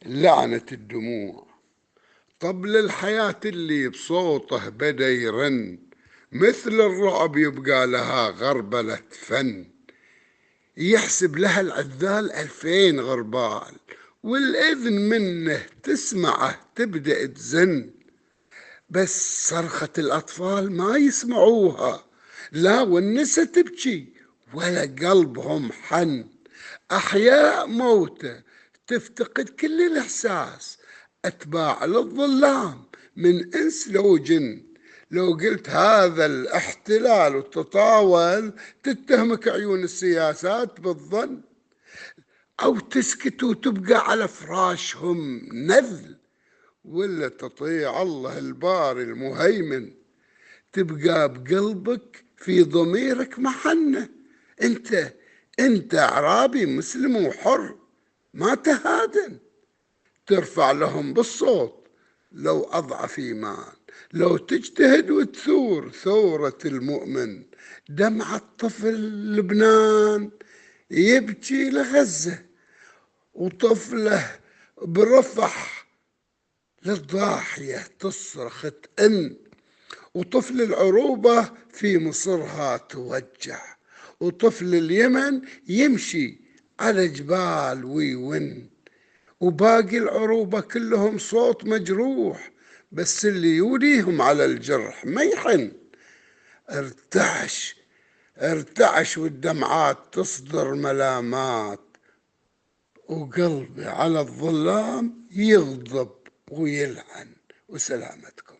لعنة الدموع. طبل الحياة اللي بصوته بدا يرن، مثل الرعب يبقى لها غربلة فن. يحسب لها العذال 2000 غربال، والإذن منه تسمعه تبدأ تزن. بس صرخة الأطفال ما يسمعوها، لا والنسا تبكي ولا قلبهم حن. أحياء موتى تفتقد كل الإحساس، أتباع للظلام من إنس لو جن. لو قلت هذا الاحتلال وتطاول، تتهمك عيون السياسات بالظن، أو تسكت وتبقى على فراشهم نذل، ولا تطيع الله الباري المهيمن. تبقى بقلبك في ضميرك محنة. انت انت اعرابي مسلم وحر، ما تهادن. ترفع لهم بالصوت لو اضعف ايمان، لو تجتهد وتثور ثورة المؤمن. دمع الطفل لبنان يبكي لغزة، وطفله برفح للضاحية تصرخ تئن. وطفل العروبة في مصرها توجع، وطفل اليمن يمشي على جبال ويون. وباقي العروبة كلهم صوت مجروح، بس اللي يوليهم على الجرح ما يحن. ارتعش ارتعش والدمعات تصدر ملامات، وقلبي على الظلام يغضب ويلعن. وسلامتكم.